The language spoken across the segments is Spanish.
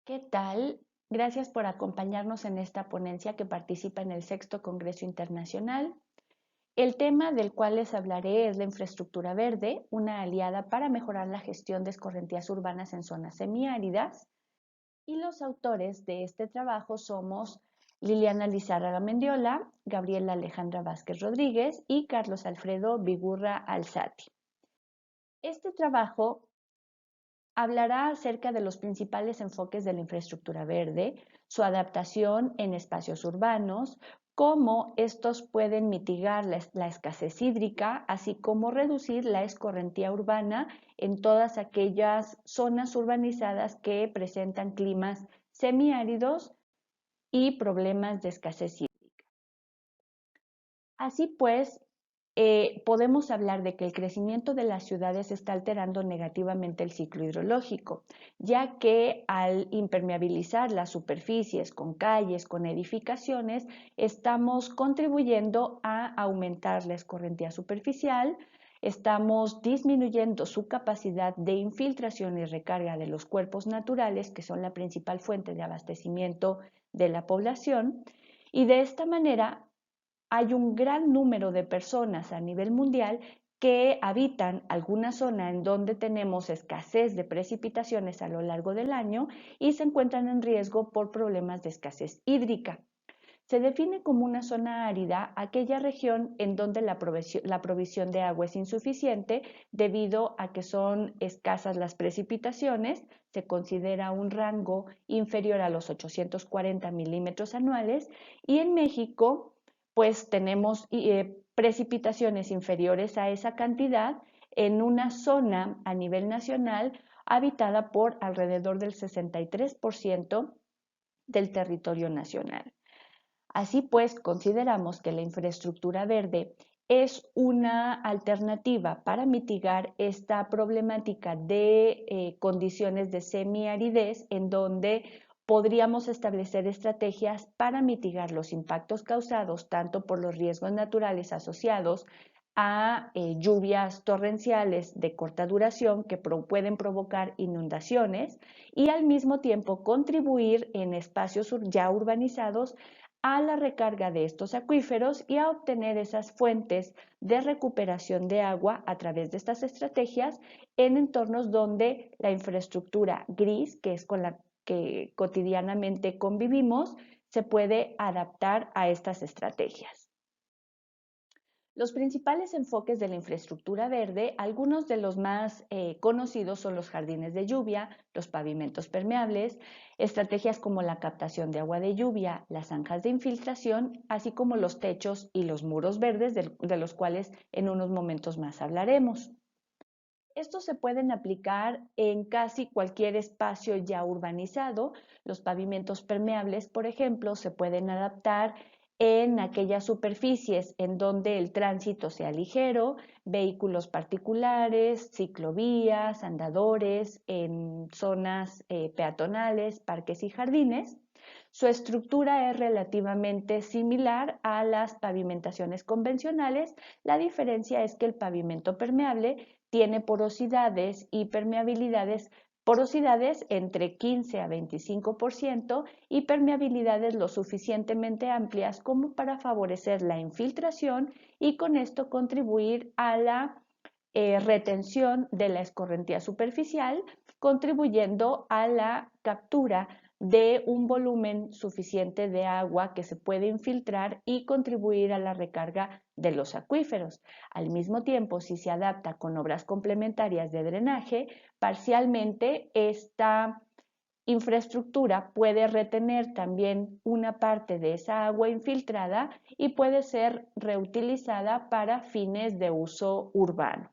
¿Qué tal? Gracias por acompañarnos en esta ponencia que participa en el Sexto Congreso Internacional. El tema del cual les hablaré es la infraestructura verde, una aliada para mejorar la gestión de escorrentías urbanas en zonas semiáridas. Y los autores de este trabajo somos Liliana Lizárraga Mendiola, Gabriela Alejandra Vázquez Rodríguez y Carlos Alfredo Vigurra Alzati. Este trabajo hablará acerca de los principales enfoques de la infraestructura verde, su adaptación en espacios urbanos, cómo estos pueden mitigar la escasez hídrica, así como reducir la escorrentía urbana en todas aquellas zonas urbanizadas que presentan climas semiáridos y problemas de escasez hídrica. Así pues, podemos hablar de que el crecimiento de las ciudades está alterando negativamente el ciclo hidrológico, ya que al impermeabilizar las superficies con calles, con edificaciones, estamos contribuyendo a aumentar la escorrentía superficial, estamos disminuyendo su capacidad de infiltración y recarga de los cuerpos naturales, que son la principal fuente de abastecimiento de la población, y de esta manera hay un gran número de personas a nivel mundial que habitan alguna zona en donde tenemos escasez de precipitaciones a lo largo del año y se encuentran en riesgo por problemas de escasez hídrica. Se define como una zona árida aquella región en donde la provisión de agua es insuficiente debido a que son escasas las precipitaciones, se considera un rango inferior a los 840 milímetros anuales, y en México pues tenemos precipitaciones inferiores a esa cantidad en una zona a nivel nacional habitada por alrededor del 63% del territorio nacional. Así pues, consideramos que la infraestructura verde es una alternativa para mitigar esta problemática de condiciones de semiaridez en donde podríamos establecer estrategias para mitigar los impactos causados tanto por los riesgos naturales asociados a lluvias torrenciales de corta duración que pueden provocar inundaciones y al mismo tiempo contribuir en espacios ya urbanizados a la recarga de estos acuíferos y a obtener esas fuentes de recuperación de agua a través de estas estrategias en entornos donde la infraestructura gris, que es con la que cotidianamente convivimos, se puede adaptar a estas estrategias. Los principales enfoques de la infraestructura verde, algunos de los más conocidos son los jardines de lluvia, los pavimentos permeables, estrategias como la captación de agua de lluvia, las zanjas de infiltración, así como los techos y los muros verdes, de los cuales en unos momentos más hablaremos. Estos se pueden aplicar en casi cualquier espacio ya urbanizado. Los pavimentos permeables, por ejemplo, se pueden adaptar en aquellas superficies en donde el tránsito sea ligero, vehículos particulares, ciclovías, andadores, en zonas peatonales, parques y jardines. Su estructura es relativamente similar a las pavimentaciones convencionales. La diferencia es que el pavimento permeable tiene porosidades y permeabilidades, porosidades entre 15 a 25% y permeabilidades lo suficientemente amplias como para favorecer la infiltración y con esto contribuir a la retención de la escorrentía superficial, contribuyendo a la captura de un volumen suficiente de agua que se puede infiltrar y contribuir a la recarga de los acuíferos. Al mismo tiempo, si se adapta con obras complementarias de drenaje, parcialmente esta infraestructura puede retener también una parte de esa agua infiltrada y puede ser reutilizada para fines de uso urbano.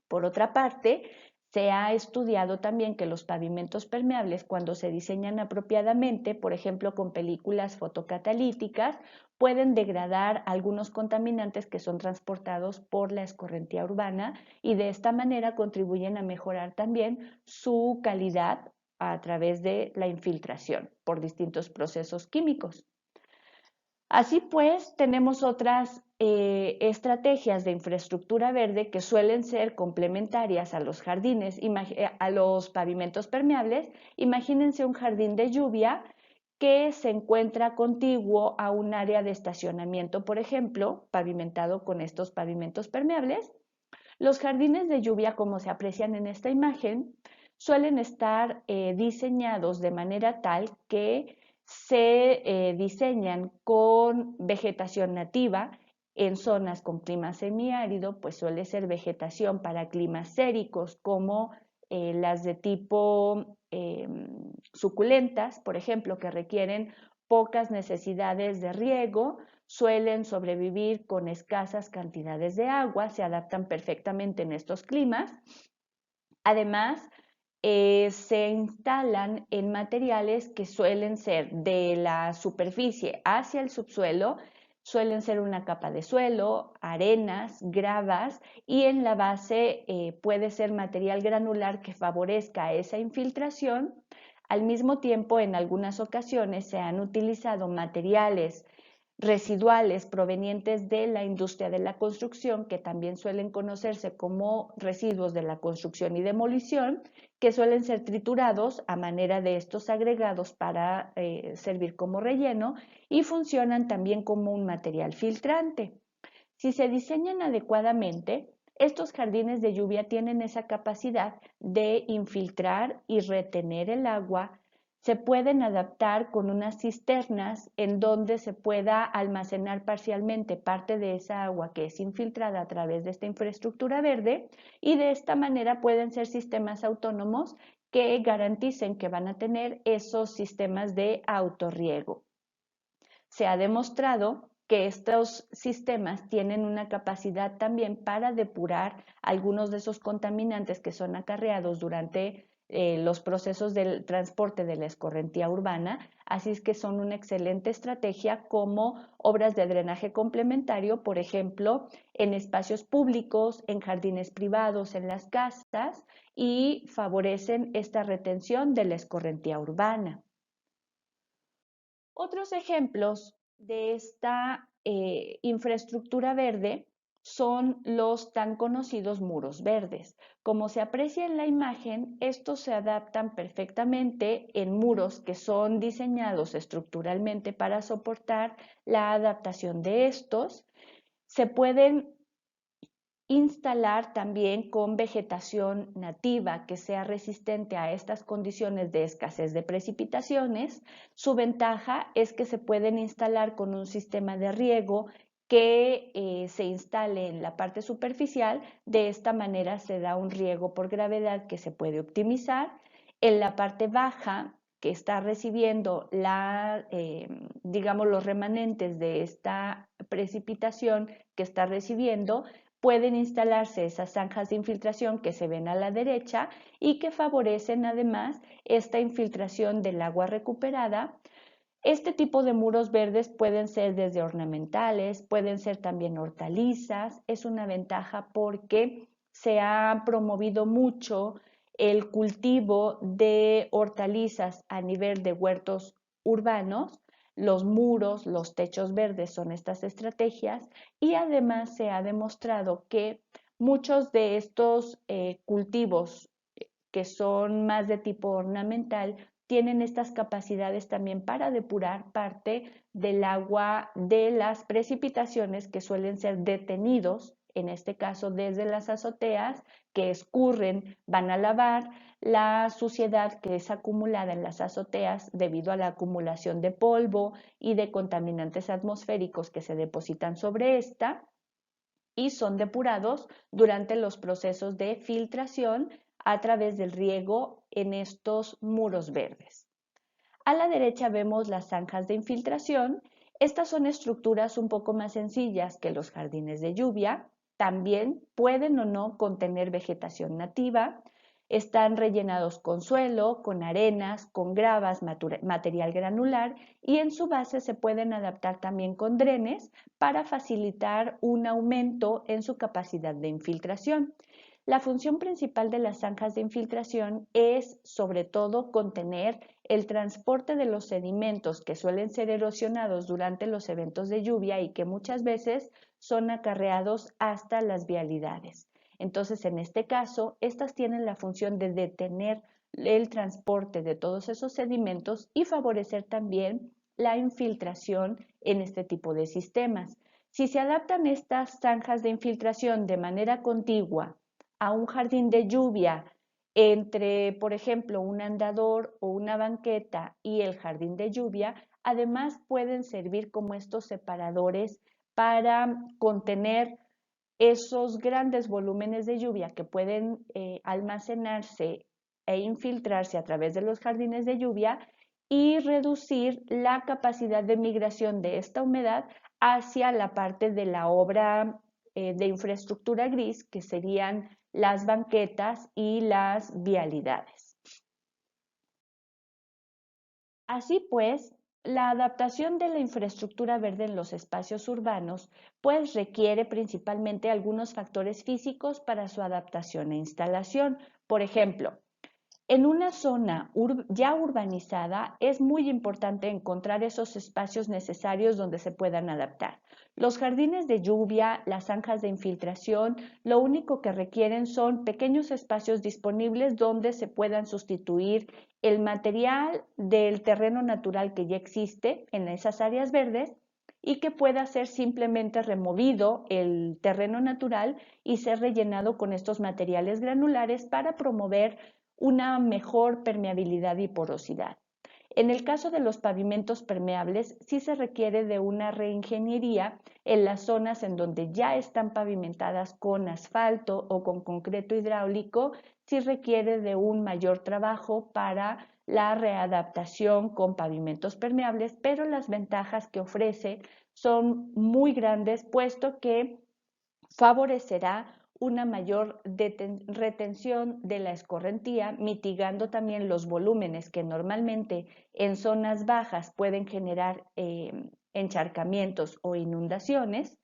Por otra parte, se ha estudiado también que los pavimentos permeables, cuando se diseñan apropiadamente, por ejemplo con películas fotocatalíticas, pueden degradar algunos contaminantes que son transportados por la escorrentía urbana y de esta manera contribuyen a mejorar también su calidad a través de la infiltración por distintos procesos químicos. Así pues, tenemos otras estrategias de infraestructura verde que suelen ser complementarias a los jardines, a los pavimentos permeables. Imagínense un jardín de lluvia que se encuentra contiguo a un área de estacionamiento, por ejemplo, pavimentado con estos pavimentos permeables. Los jardines de lluvia, como se aprecian en esta imagen, suelen estar diseñados de manera tal que se diseñan con vegetación nativa en zonas con clima semiárido, pues suele ser vegetación para climas séricos como las de tipo suculentas, por ejemplo, que requieren pocas necesidades de riego, suelen sobrevivir con escasas cantidades de agua, se adaptan perfectamente en estos climas. Además, se instalan en materiales que suelen ser de la superficie hacia el subsuelo, suelen ser una capa de suelo, arenas, gravas y en la base puede ser material granular que favorezca esa infiltración. Al mismo tiempo, en algunas ocasiones se han utilizado materiales residuales provenientes de la industria de la construcción, que también suelen conocerse como residuos de la construcción y demolición, que suelen ser triturados a manera de estos agregados para servir como relleno y funcionan también como un material filtrante. Si se diseñan adecuadamente, estos jardines de lluvia tienen esa capacidad de infiltrar y retener el agua. Se pueden adaptar con unas cisternas en donde se pueda almacenar parcialmente parte de esa agua que es infiltrada a través de esta infraestructura verde y de esta manera pueden ser sistemas autónomos que garanticen que van a tener esos sistemas de autorriego. Se ha demostrado que estos sistemas tienen una capacidad también para depurar algunos de esos contaminantes que son acarreados durante los procesos del transporte de la escorrentía urbana, así es que son una excelente estrategia como obras de drenaje complementario, por ejemplo, en espacios públicos, en jardines privados, en las casas y favorecen esta retención de la escorrentía urbana. Otros ejemplos de esta infraestructura verde son los tan conocidos muros verdes. Como se aprecia en la imagen, estos se adaptan perfectamente en muros que son diseñados estructuralmente para soportar la adaptación de estos. Se pueden instalar también con vegetación nativa que sea resistente a estas condiciones de escasez de precipitaciones. Su ventaja es que se pueden instalar con un sistema de riego que se instale en la parte superficial. De esta manera se da un riego por gravedad que se puede optimizar. En la parte baja, que está recibiendo digamos, los remanentes de esta precipitación que está recibiendo, pueden instalarse esas zanjas de infiltración que se ven a la derecha y que favorecen además esta infiltración del agua recuperada. Este tipo de muros verdes pueden ser desde ornamentales, pueden ser también hortalizas. Es una ventaja porque se ha promovido mucho el cultivo de hortalizas a nivel de huertos urbanos. Los muros, los techos verdes son estas estrategias y además se ha demostrado que muchos de estos cultivos que son más de tipo ornamental tienen estas capacidades también para depurar parte del agua de las precipitaciones que suelen ser detenidos, en este caso desde las azoteas, que escurren, van a lavar la suciedad que es acumulada en las azoteas debido a la acumulación de polvo y de contaminantes atmosféricos que se depositan sobre esta y son depurados durante los procesos de filtración a través del riego en estos muros verdes. A la derecha vemos las zanjas de infiltración. Estas son estructuras un poco más sencillas que los jardines de lluvia. También pueden o no contener vegetación nativa. Están rellenados con suelo, con arenas, con gravas, material granular y en su base se pueden adaptar también con drenes para facilitar un aumento en su capacidad de infiltración. La función principal de las zanjas de infiltración es, sobre todo, contener el transporte de los sedimentos que suelen ser erosionados durante los eventos de lluvia y que muchas veces son acarreados hasta las vialidades. Entonces, en este caso, estas tienen la función de detener el transporte de todos esos sedimentos y favorecer también la infiltración en este tipo de sistemas. Si se adaptan estas zanjas de infiltración de manera contigua a un jardín de lluvia entre, por ejemplo, un andador o una banqueta y el jardín de lluvia, además pueden servir como estos separadores para contener esos grandes volúmenes de lluvia que pueden almacenarse e infiltrarse a través de los jardines de lluvia y reducir la capacidad de migración de esta humedad hacia la parte de la obra de infraestructura gris, que serían las banquetas y las vialidades. Así pues, la adaptación de la infraestructura verde en los espacios urbanos pues requiere principalmente algunos factores físicos para su adaptación e instalación. Por ejemplo, en una zona ya urbanizada es muy importante encontrar esos espacios necesarios donde se puedan adaptar. Los jardines de lluvia, las zanjas de infiltración, lo único que requieren son pequeños espacios disponibles donde se puedan sustituir el material del terreno natural que ya existe en esas áreas verdes y que pueda ser simplemente removido el terreno natural y ser rellenado con estos materiales granulares para promover una mejor permeabilidad y porosidad. En el caso de los pavimentos permeables, sí se requiere de una reingeniería en las zonas en donde ya están pavimentadas con asfalto o con concreto hidráulico, sí requiere de un mayor trabajo para la readaptación con pavimentos permeables, pero las ventajas que ofrece son muy grandes, puesto que favorecerá una mayor retención de la escorrentía, mitigando también los volúmenes que normalmente en zonas bajas pueden generar encharcamientos o inundaciones.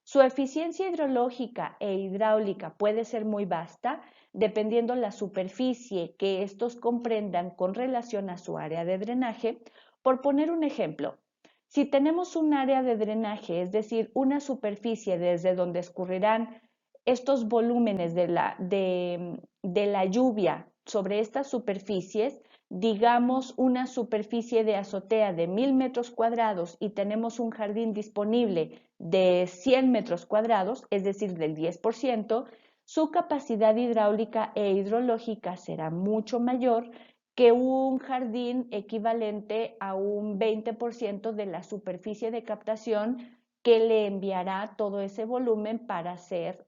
Su eficiencia hidrológica e hidráulica puede ser muy vasta, dependiendo la superficie que estos comprendan con relación a su área de drenaje. Por poner un ejemplo, si tenemos un área de drenaje, es decir, una superficie desde donde escurrirán estos volúmenes de la lluvia sobre estas superficies, digamos una superficie de azotea de 1000 metros cuadrados y tenemos un jardín disponible de 100 metros cuadrados, es decir, del 10%, su capacidad hidráulica e hidrológica será mucho mayor que un jardín equivalente a un 20% de la superficie de captación que le enviará todo ese volumen para ser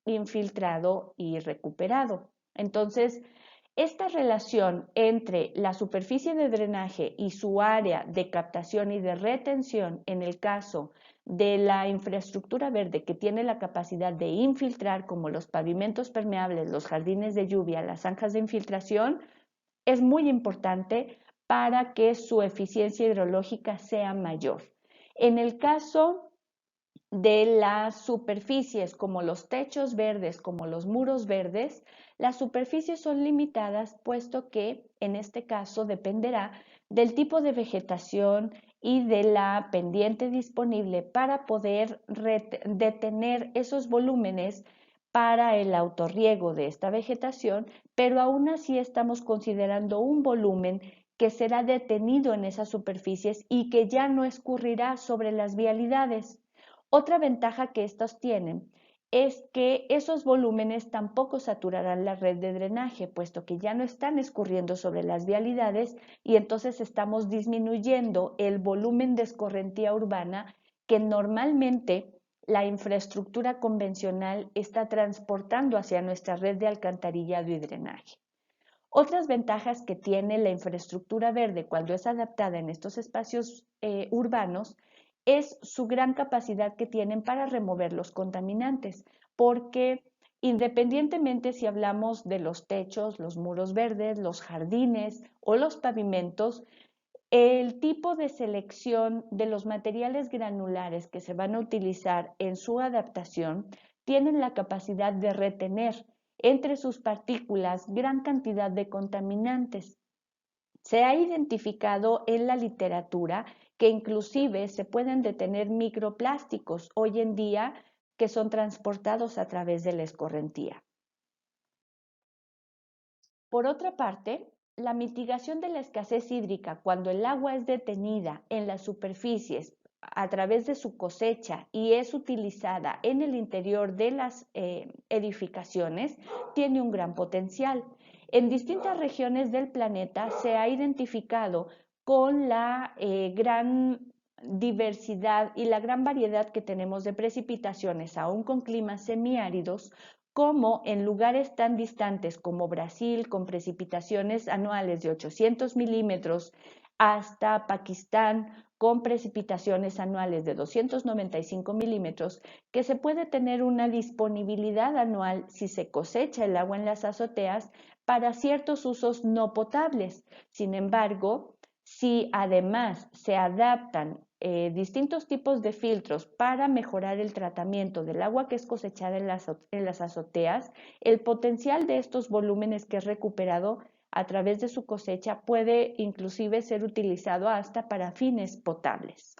infiltrado y recuperado. Entonces, esta relación entre la superficie de drenaje y su área de captación y de retención en el caso de la infraestructura verde que tiene la capacidad de infiltrar, como los pavimentos permeables, los jardines de lluvia, las zanjas de infiltración, es muy importante para que su eficiencia hidrológica sea mayor. En el caso de las superficies como los techos verdes, como los muros verdes, las superficies son limitadas, puesto que en este caso dependerá del tipo de vegetación y de la pendiente disponible para poder detener esos volúmenes para el autorriego de esta vegetación, pero aún así estamos considerando un volumen que será detenido en esas superficies y que ya no escurrirá sobre las vialidades. Otra ventaja que estos tienen es que esos volúmenes tampoco saturarán la red de drenaje, puesto que ya no están escurriendo sobre las vialidades y entonces estamos disminuyendo el volumen de escorrentía urbana que normalmente la infraestructura convencional está transportando hacia nuestra red de alcantarillado y drenaje. Otras ventajas que tiene la infraestructura verde cuando es adaptada en estos espacios urbanos es su gran capacidad que tienen para remover los contaminantes, porque independientemente si hablamos de los techos, los muros verdes, los jardines o los pavimentos, el tipo de selección de los materiales granulares que se van a utilizar en su adaptación tienen la capacidad de retener entre sus partículas gran cantidad de contaminantes. Se ha identificado en la literatura que inclusive se pueden detener microplásticos hoy en día que son transportados a través de la escorrentía. Por otra parte, la mitigación de la escasez hídrica cuando el agua es detenida en las superficies a través de su cosecha y es utilizada en el interior de las edificaciones tiene un gran potencial. En distintas regiones del planeta se ha identificado con la gran diversidad y la gran variedad que tenemos de precipitaciones, aún con climas semiáridos, como en lugares tan distantes como Brasil, con precipitaciones anuales de 800 milímetros, hasta Pakistán, con precipitaciones anuales de 295 milímetros, que se puede tener una disponibilidad anual si se cosecha el agua en las azoteas para ciertos usos no potables. Sin embargo, si además se adaptan distintos tipos de filtros para mejorar el tratamiento del agua que es cosechada en las azoteas, el potencial de estos volúmenes que es recuperado a través de su cosecha puede inclusive ser utilizado hasta para fines potables.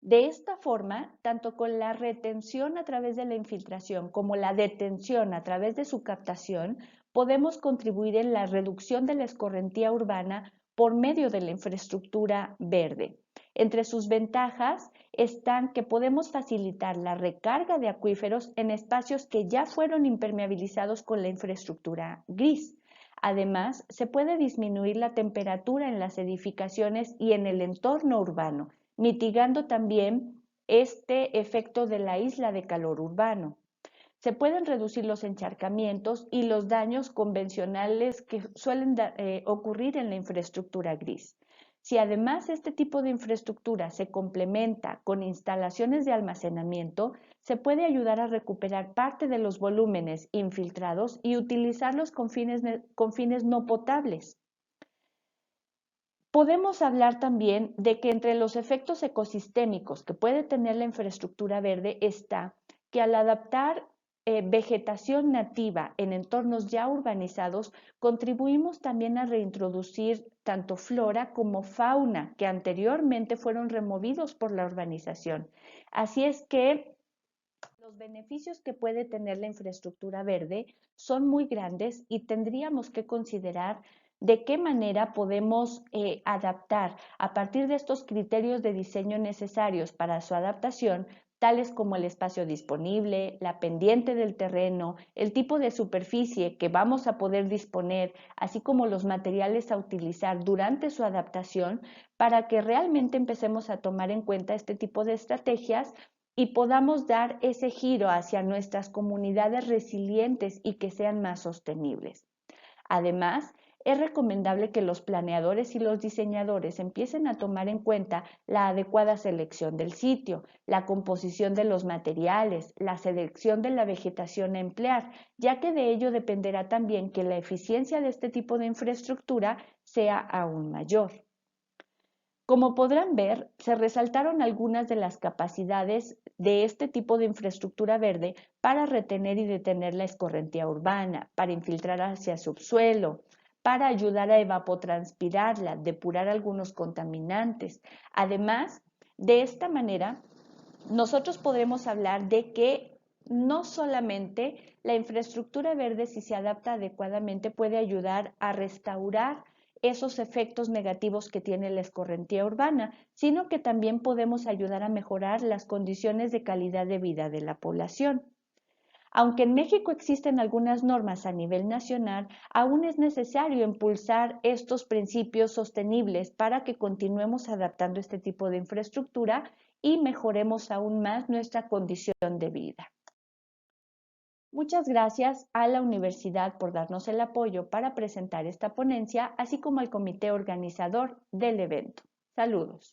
De esta forma, tanto con la retención a través de la infiltración como la detención a través de su captación, podemos contribuir en la reducción de la escorrentía urbana por medio de la infraestructura verde. Entre sus ventajas están que podemos facilitar la recarga de acuíferos en espacios que ya fueron impermeabilizados con la infraestructura gris. Además, se puede disminuir la temperatura en las edificaciones y en el entorno urbano, mitigando también este efecto de la isla de calor urbano. Se pueden reducir los encharcamientos y los daños convencionales que suelen ocurrir en la infraestructura gris. Si además este tipo de infraestructura se complementa con instalaciones de almacenamiento, se puede ayudar a recuperar parte de los volúmenes infiltrados y utilizarlos con fines no potables. Podemos hablar también de que entre los efectos ecosistémicos que puede tener la infraestructura verde está que al adaptar vegetación nativa en entornos ya urbanizados, contribuimos también a reintroducir tanto flora como fauna que anteriormente fueron removidos por la urbanización. Así es que los beneficios que puede tener la infraestructura verde son muy grandes y tendríamos que considerar de qué manera podemos adaptar a partir de estos criterios de diseño necesarios para su adaptación, tales como el espacio disponible, la pendiente del terreno, el tipo de superficie que vamos a poder disponer, así como los materiales a utilizar durante su adaptación, para que realmente empecemos a tomar en cuenta este tipo de estrategias y podamos dar ese giro hacia nuestras comunidades resilientes y que sean más sostenibles. Además, es recomendable que los planeadores y los diseñadores empiecen a tomar en cuenta la adecuada selección del sitio, la composición de los materiales, la selección de la vegetación a emplear, ya que de ello dependerá también que la eficiencia de este tipo de infraestructura sea aún mayor. Como podrán ver, se resaltaron algunas de las capacidades de este tipo de infraestructura verde para retener y detener la escorrentía urbana, para infiltrar hacia el subsuelo, para ayudar a evapotranspirarla, depurar algunos contaminantes. Además, de esta manera, nosotros podremos hablar de que no solamente la infraestructura verde, si se adapta adecuadamente, puede ayudar a restaurar esos efectos negativos que tiene la escorrentía urbana, sino que también podemos ayudar a mejorar las condiciones de calidad de vida de la población. Aunque en México existen algunas normas a nivel nacional, aún es necesario impulsar estos principios sostenibles para que continuemos adaptando este tipo de infraestructura y mejoremos aún más nuestra condición de vida. Muchas gracias a la universidad por darnos el apoyo para presentar esta ponencia, así como al comité organizador del evento. Saludos.